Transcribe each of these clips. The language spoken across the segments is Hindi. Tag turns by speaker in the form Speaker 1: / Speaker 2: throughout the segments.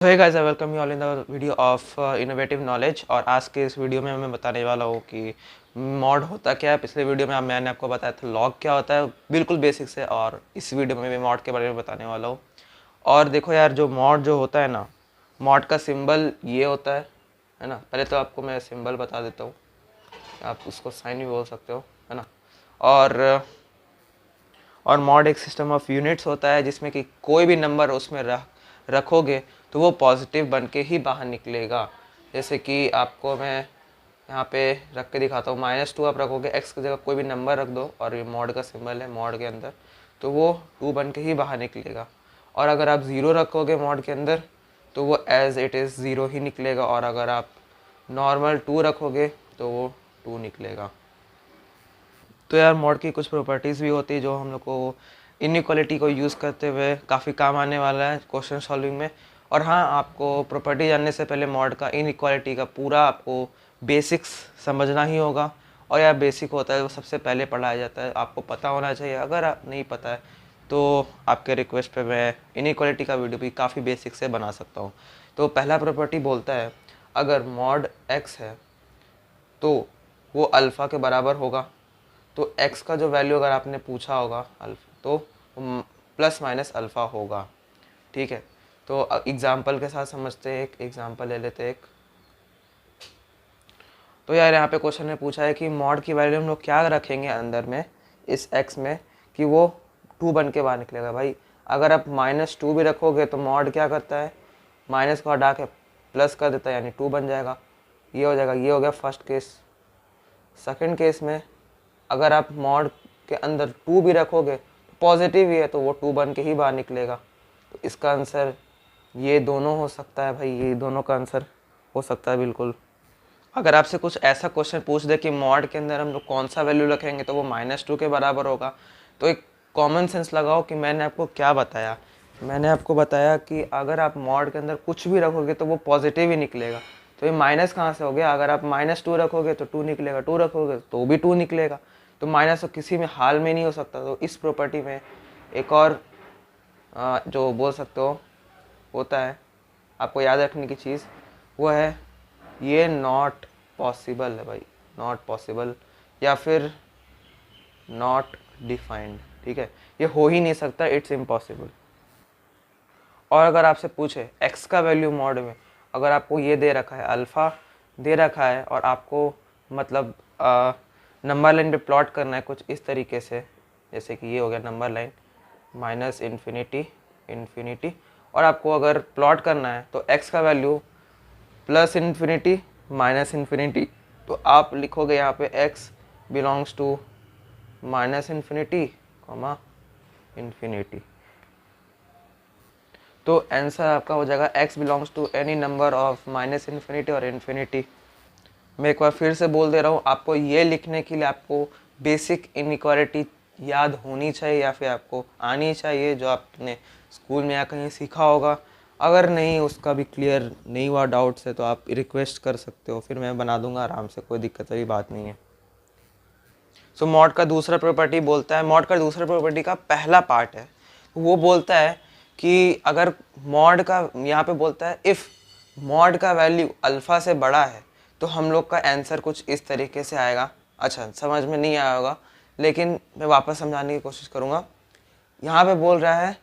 Speaker 1: Hey guys, I welcome you all in the video of innovative knowledge. और आज के इस वीडियो में मैं बताने वाला हूँ कि मॉड होता क्या है। पिछले वीडियो में मैंने आपको बताया था लॉग क्या होता है, बिल्कुल बेसिक से, और इस वीडियो में मैं मॉड के बारे में बताने वाला हूँ। और देखो यार, जो मॉड जो होता है ना, मॉड का सिंबल ये होता है ना। पहले तो आपको मैं सिंबल बता देता हूँ, आप उसको साइन भी बोल सकते हो, है ना। और मॉड एक सिस्टम ऑफ यूनिट्स होता है जिसमें कि कोई भी नंबर उसमें रखोगे तो वो पॉजिटिव बन के ही बाहर निकलेगा। जैसे कि आपको मैं यहाँ पे रख के दिखाता हूँ, -2 आप रखोगे, x की जगह कोई भी नंबर रख दो और ये मॉड का सिंबल है मॉड के अंदर, तो वो 2 बन के ही बाहर निकलेगा। और अगर आप 0 रखोगे मॉड के अंदर तो वो एज इट इज़ 0 ही निकलेगा। और अगर आप नॉर्मल 2 रखोगे तो वो 2 निकलेगा। तो यार, मॉड की कुछ प्रॉपर्टीज़ भी होती है जो हम लोग को इनइक्वालिटी को यूज़ करते हुए काफ़ी काम आने वाला है क्वेश्चन सॉल्विंग में। और हाँ, आपको प्रॉपर्टी जानने से पहले मॉड का इनइक्वालिटी का पूरा आपको बेसिक्स समझना ही होगा। और यार, बेसिक होता है वो सबसे पहले पढ़ाया जाता है, आपको पता होना चाहिए। अगर आप नहीं पता है तो आपके रिक्वेस्ट पे मैं इनइक्वालिटी का वीडियो भी काफ़ी बेसिक से बना सकता हूँ। तो पहला प्रॉपर्टी बोलता है, अगर मॉड x है तो वो अल्फ़ा के बराबर होगा। तो x का जो वैल्यू अगर आपने पूछा होगा अल्फा, तो प्लस माइनस अल्फ़ा होगा। ठीक है, तो एग्जाम्पल के साथ समझते हैं। एक एग्जाम्पल ले लेते हैं एक। तो यार, यहाँ पे क्वेश्चन ने पूछा है कि मॉड की वैल्यू हम लोग क्या रखेंगे अंदर में इस x में कि वो 2 बन के बाहर निकलेगा। भाई, अगर आप -2 भी रखोगे तो मॉड क्या करता है, माइनस को हटा के प्लस कर देता है, यानी 2 बन जाएगा। ये हो जाएगा, ये हो गया फर्स्ट केस। सेकंड केस में अगर आप मॉड के अंदर 2 भी रखोगे तो पॉजिटिव ही है, तो वो 2 बन के ही बाहर निकलेगा। तो इसका आंसर ये दोनों हो सकता है। भाई, ये दोनों का आंसर हो सकता है बिल्कुल। अगर आपसे कुछ ऐसा क्वेश्चन पूछ दे कि मॉड के अंदर हम लोग कौन सा वैल्यू रखेंगे तो वो -2 के बराबर होगा, तो एक कॉमन सेंस लगाओ कि मैंने आपको क्या बताया। मैंने आपको बताया कि अगर आप मॉड के अंदर कुछ भी रखोगे तो वो पॉजिटिव ही निकलेगा। तो ये माइनस कहाँ से हो गया, अगर आप -2 रखोगे तो 2 निकलेगा, 2 रखोगे तो भी 2 निकलेगा। तो माइनस तो किसी में हाल में नहीं हो सकता। तो इस प्रॉपर्टी में एक और जो बोल सकते हो होता है, आपको याद रखने की चीज़, वो है ये नॉट पॉसिबल है। भाई, नॉट पॉसिबल या फिर नॉट डिफाइंड। ठीक है, ये हो ही नहीं सकता, इट्स इम्पॉसिबल। और अगर आपसे पूछे x का वैल्यू मॉड में, अगर आपको ये दे रखा है, अल्फ़ा दे रखा है, और आपको मतलब नंबर लाइन पे प्लॉट करना है कुछ इस तरीके से, जैसे कि ये हो गया नंबर लाइन -∞ इन्फिनिटी, और आपको अगर प्लॉट करना है तो x का वैल्यू +∞ -∞, तो आप लिखोगे यहाँ पे x बिलोंग्स टू -∞, इन्फिनिटी। तो आंसर आपका हो जाएगा x belongs to any number of -∞ और इन्फिनिटी। मैं एक बार फिर से बोल दे रहा हूँ, आपको ये लिखने के लिए आपको बेसिक इनइक्वालिटी याद होनी चाहिए या फिर आपको आनी चाहिए, जो आपने स्कूल में या कहीं सीखा होगा। अगर नहीं, उसका भी क्लियर नहीं हुआ डाउट से, तो आप रिक्वेस्ट कर सकते हो, फिर मैं बना दूंगा आराम से, कोई दिक्कत वाली बात नहीं है। सो मॉड का दूसरा प्रॉपर्टी बोलता है, मॉड का दूसरा प्रॉपर्टी का पहला पार्ट है, वो बोलता है कि अगर मॉड का, यहाँ पे बोलता है इफ़ मॉड का वैल्यू अल्फ़ा से बड़ा है, तो हम लोग का आंसर कुछ इस तरीके से आएगा। अच्छा, समझ में नहीं आया होगा, लेकिन मैं वापस समझाने की कोशिश करूँगा। यहाँ पे बोल रहा है,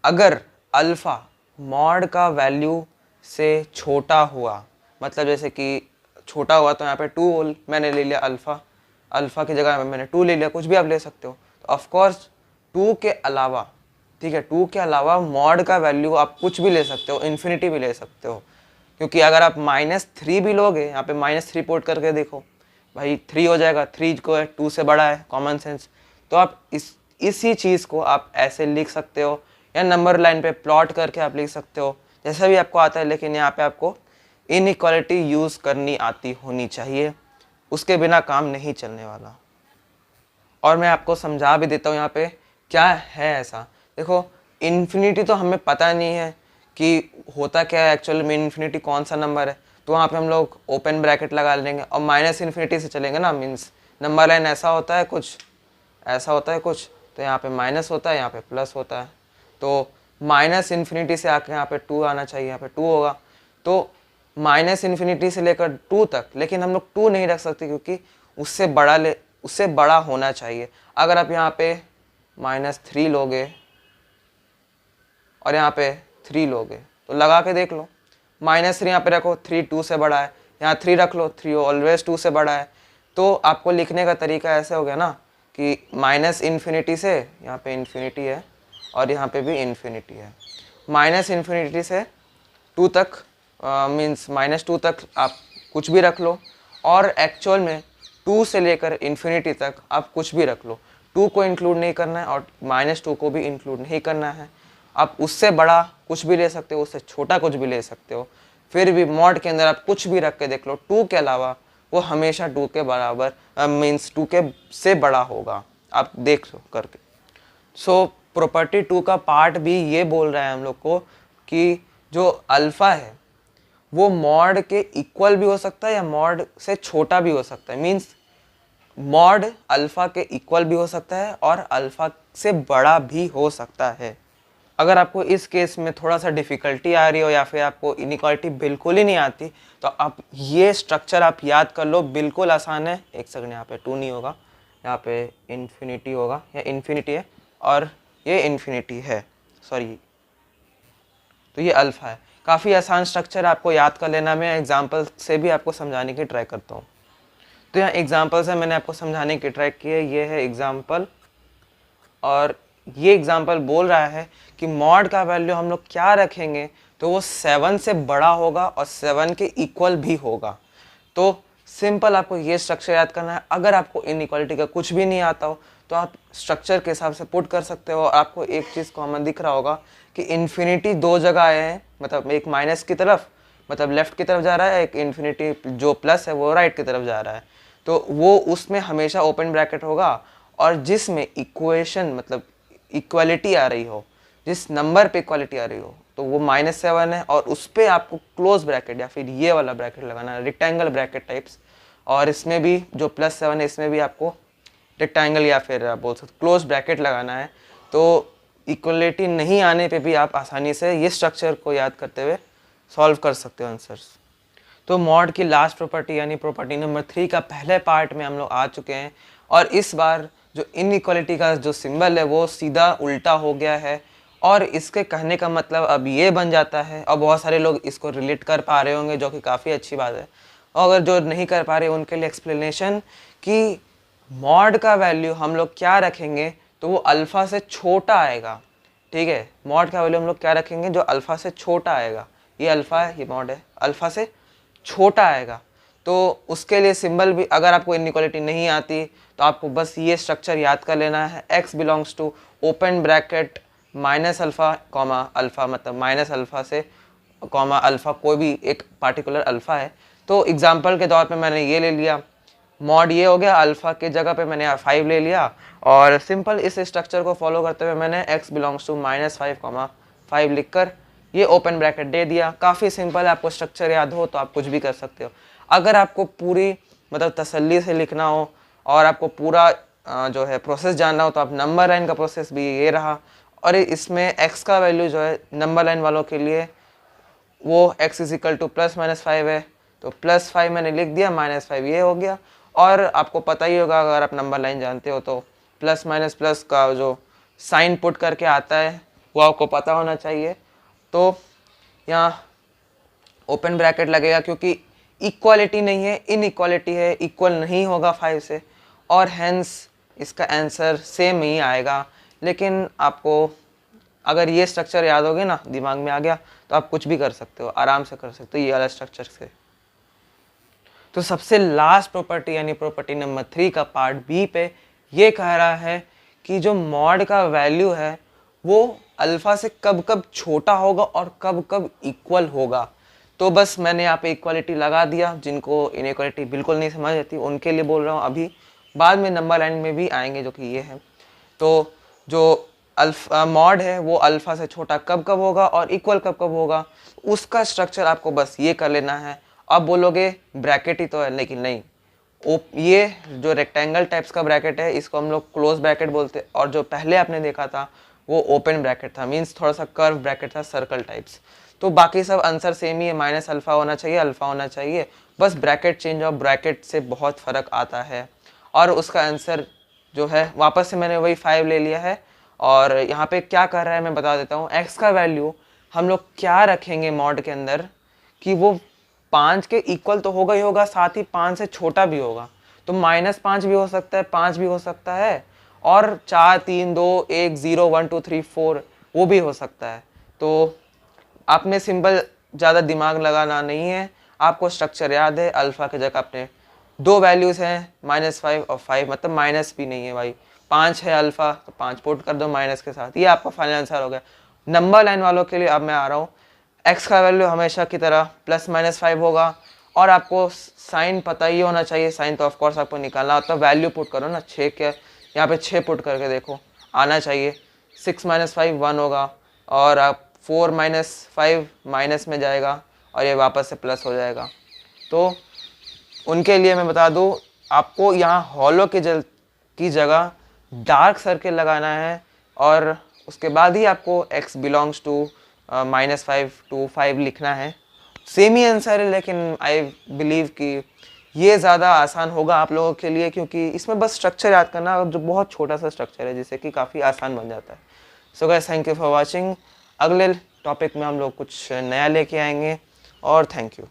Speaker 1: अगर अल्फ़ा मॉड का वैल्यू से छोटा हुआ, मतलब जैसे कि छोटा हुआ, तो यहाँ पे 2 मैंने ले लिया, अल्फ़ा की जगह मैंने 2 ले लिया, कुछ भी आप ले सकते हो। तो ऑफकोर्स 2 के अलावा, ठीक है, 2 के अलावा मॉड का वैल्यू आप कुछ भी ले सकते हो, इन्फिनिटी भी ले सकते हो। क्योंकि अगर आप -3 भी लोगे, यहाँ पे -3 पुट करके देखो, भाई 3 हो जाएगा, 3 को 2 से बड़ा है, कॉमन सेंस। तो आप इसी चीज़ को आप ऐसे लिख सकते हो, या नंबर लाइन पे प्लॉट करके आप लिख सकते हो, जैसा भी आपको आता है। लेकिन यहाँ पे आपको इनइक्वालिटी यूज़ करनी आती होनी चाहिए, उसके बिना काम नहीं चलने वाला। और मैं आपको समझा भी देता हूँ यहाँ पे क्या है ऐसा। देखो, इन्फिनिटी तो हमें पता नहीं है कि होता क्या है एक्चुअल में, इन्फिनिटी कौन सा नंबर है, तो वहाँ पे हम लोग ओपन ब्रैकेट लगा लेंगे और -∞ से चलेंगे ना। मीन्स नंबर लाइन ऐसा होता है कुछ, ऐसा होता है कुछ, तो यहाँ पे माइनस होता है, यहाँ पे प्लस होता है। तो माइनस इन्फिनिटी से आके यहाँ पे 2 आना चाहिए, यहाँ पे 2 होगा। तो माइनस इन्फिनिटी से लेकर 2 तक, लेकिन हम लोग 2 नहीं रख सकते क्योंकि उससे बड़ा होना चाहिए। अगर आप यहाँ पे -3 लोगे और यहाँ पे 3 लोगे तो लगा के देख लो, -3 यहाँ पे रखो, 3 2 से बड़ा है, यहाँ 3 रख लो, 3 ऑलवेज 2 से बड़ा है। तो आपको लिखने का तरीका ऐसे हो गया ना कि माइनस इन्फिनिटी से यहाँ पे इन्फिनिटी है और यहाँ पे भी इन्फिनिटी है, माइनस इन्फिनिटी से 2 तक मीन्स -2 तक आप कुछ भी रख लो, और एक्चुअल में 2 से लेकर इन्फिनिटी तक आप कुछ भी रख लो। 2 को इंक्लूड नहीं करना है और -2 को भी इंक्लूड नहीं करना है। आप उससे बड़ा कुछ भी ले सकते हो, उससे छोटा कुछ भी ले सकते हो, फिर भी मॉड के अंदर आप कुछ भी रख के देख लो, 2 के अलावा वो हमेशा 2 के बराबर मीन्स 2 के से बड़ा होगा, आप देख लो करके। सो प्रॉपर्टी 2 का पार्ट भी ये बोल रहा है हम लोग को कि जो अल्फ़ा है वो मॉड के इक्वल भी हो सकता है या मॉड से छोटा भी हो सकता है, मीन्स मॉड अल्फ़ा के इक्वल भी हो सकता है और अल्फ़ा से बड़ा भी हो सकता है। अगर आपको इस केस में थोड़ा सा डिफ़िकल्टी आ रही हो या फिर आपको इनइक्वालिटी बिल्कुल ही नहीं आती, तो आप ये स्ट्रक्चर आप याद कर लो, बिल्कुल आसान है। एक सेकंड, यहाँ पे 2 नहीं होगा, यहाँ पे इन्फिनिटी होगा, या इन्फिनिटी है और ये इन्फिनिटी है, सॉरी, तो ये अल्फ़ा है। काफ़ी आसान स्ट्रक्चर आपको याद कर लेना, मैं एग्जाम्पल से भी आपको समझाने की ट्राई करता हूँ। तो यहाँ एग्जाम्पल से मैंने आपको समझाने की ट्राई की है, ये है एग्जाम्पल, और ये एग्जाम्पल बोल रहा है कि मॉड का वैल्यू हम लोग क्या रखेंगे तो वो 7 से बड़ा होगा और 7 के इक्वल भी होगा। तो सिंपल आपको ये स्ट्रक्चर याद करना है। अगर आपको इनइक्वालिटी का कुछ भी नहीं आता हो तो आप स्ट्रक्चर के हिसाब से पुट कर सकते हो। आपको एक चीज़ कॉमन दिख रहा होगा कि इन्फिनिटी 2 जगह आए हैं, मतलब एक माइनस की तरफ, मतलब लेफ्ट की तरफ जा रहा है, एक इन्फिनिटी जो प्लस है वो राइट की तरफ जा रहा है। तो वो उसमें हमेशा ओपन ब्रैकेट होगा, और जिसमें इक्वेशन मतलब इक्वालिटी आ रही हो, जिस नंबर पे इक्वालिटी आ रही हो, तो वो -7 है, और उस पर आपको क्लोज ब्रैकेट या फिर ये वाला ब्रैकेट लगाना है, रेक्टेंगल ब्रैकेट टाइप्स। और इसमें भी जो +7 है इसमें भी आपको रेक्टेंगल या फिर आप बोल सकते क्लोज ब्रैकेट लगाना है। तो इक्वलिटी नहीं आने पे भी आप आसानी से ये स्ट्रक्चर को याद करते हुए सॉल्व कर सकते हो आंसर्स। तो मॉड की लास्ट प्रॉपर्टी यानी प्रॉपर्टी नंबर 3 का पहले पार्ट में हम लोग आ चुके हैं, और इस बार जो इनइक्वालिटी का जो सिंबल है वो सीधा उल्टा हो गया है। और इसके कहने का मतलब अब ये बन जाता है, और बहुत सारे लोग इसको रिलेट कर पा रहे होंगे जो कि काफ़ी अच्छी बात है, और अगर जो नहीं कर पा रहे उनके लिए एक्सप्लेनेशन कि मॉड का वैल्यू हम लोग क्या रखेंगे तो वो अल्फ़ा से छोटा आएगा। ठीक है, मॉड का वैल्यू हम लोग क्या रखेंगे जो अल्फ़ा से छोटा आएगा। ये अल्फ़ा है, ये मॉड है, अल्फ़ा से छोटा आएगा। तो उसके लिए सिंबल भी, अगर आपको इनइक्वालिटी नहीं आती तो आपको बस ये स्ट्रक्चर याद कर लेना है, x belongs to open bracket -alpha comma alpha, मतलब -अल्फ़ा से कॉमा अल्फ़ा, कोई भी एक पार्टिकुलर अल्फ़ा है। तो एग्जांपल के तौर पे मैंने ये ले लिया, मॉड ये हो गया, अल्फ़ा के जगह पे मैंने 5 ले लिया, और सिंपल इस स्ट्रक्चर को फॉलो करते हुए मैंने x बिलोंग्स टू -5 5 लिखकर ये ओपन ब्रैकेट दे दिया। काफ़ी सिंपल है, आपको स्ट्रक्चर याद हो तो आप कुछ भी कर सकते हो। अगर आपको पूरी मतलब तसल्ली से लिखना हो और आपको पूरा जो है प्रोसेस जानना हो तो आप नंबर लाइन का प्रोसेस भी ये रहा, और इसमें x का वैल्यू जो है नंबर लाइन वालों के लिए वो x = +-5 है, तो +5 मैंने लिख दिया, -5 ये हो गया। और आपको पता ही होगा अगर आप नंबर लाइन जानते हो तो प्लस माइनस प्लस का जो साइन पुट करके आता है वो आपको पता होना चाहिए। तो यहाँ ओपन ब्रैकेट लगेगा क्योंकि इक्वालिटी नहीं है, इनइक्वालिटी है, इक्वल नहीं होगा 5 से, और हैंस इसका आंसर सेम ही आएगा। लेकिन आपको अगर ये स्ट्रक्चर याद हो गया ना, दिमाग में आ गया, तो आप कुछ भी कर सकते हो, आराम से कर सकते हो ये वाला स्ट्रक्चर से। तो सबसे लास्ट प्रॉपर्टी यानी प्रॉपर्टी नंबर 3 का पार्ट बी पे ये कह रहा है कि जो मॉड का वैल्यू है वो अल्फ़ा से कब कब छोटा होगा और कब कब इक्वल होगा। तो बस मैंने यहाँ पे इक्वालिटी लगा दिया, जिनको इनइक्वालिटी बिल्कुल नहीं समझ आती उनके लिए बोल रहा हूँ, अभी बाद में नंबर लाइन में भी आएंगे जो कि ये है। तो जो अल्फ़ा मॉड है वो अल्फ़ा से छोटा कब कब होगा और इक्वल कब कब होगा, उसका स्ट्रक्चर आपको बस ये कर लेना है। अब बोलोगे ब्रैकेट ही तो है, लेकिन नहीं, ये जो रेक्टेंगल टाइप्स का ब्रैकेट है इसको हम लोग क्लोज ब्रैकेट बोलते हैं, और जो पहले आपने देखा था वो ओपन ब्रैकेट था, मीन्स थोड़ा सा कर्व ब्रैकेट था, सर्कल टाइप्स। तो बाकी सब आंसर सेम ही है, माइनस अल्फ़ा होना चाहिए, अल्फ़ा होना चाहिए, बस ब्रैकेट चेंज और ब्रैकेट से बहुत फ़र्क आता है। और उसका आंसर जो है वापस से मैंने वही 5 ले लिया है। और यहाँ पे क्या कर रहा है मैं बता देता हूँ। x का वैल्यू हम लोग क्या रखेंगे मॉड के अंदर कि वो 5 के इक्वल तो होगा ही होगा, साथ ही 5 से छोटा भी होगा। तो -5 भी हो सकता है, 5 भी हो सकता है, और 4 3 2 1 0 1 2 3 4 वो भी हो सकता है। तो आपने सिंपल ज़्यादा दिमाग लगाना नहीं है, आपको स्ट्रक्चर याद है। अल्फ़ा की जगह आपने 2 वैल्यूज़ हैं, -5 और 5, मतलब माइनस भी नहीं है भाई, 5 है अल्फ़ा तो 5 पुट कर दो माइनस के साथ, ये आपका फाइनल आंसर हो गया। नंबर लाइन वालों के लिए अब मैं आ रहा हूँ। x का वैल्यू हमेशा की तरह +-5 होगा, और आपको साइन पता ही होना चाहिए, साइन तो ऑफकोर्स आपको निकालना होता है। वैल्यू पुट करो ना, 6 के यहाँ पे 6 पुट करके देखो, आना चाहिए। 6 - 5 1 होगा, और आप 4 - 5 माइनस में जाएगा, और ये वापस से प्लस हो जाएगा। तो उनके लिए मैं बता दूँ, आपको यहाँ हॉलो की जगह डार्क सर्किल लगाना है, और उसके बाद ही आपको x बिलोंग्स टू -5 to 5 लिखना है। सेम ही आंसर है, लेकिन आई बिलीव कि ये ज़्यादा आसान होगा आप लोगों के लिए, क्योंकि इसमें बस स्ट्रक्चर याद करना, जो बहुत छोटा सा स्ट्रक्चर है जिससे कि काफ़ी आसान बन जाता है। So guys, thank you for watching. अगले टॉपिक में हम लोग कुछ नया लेके आएंगे, और थैंक यू।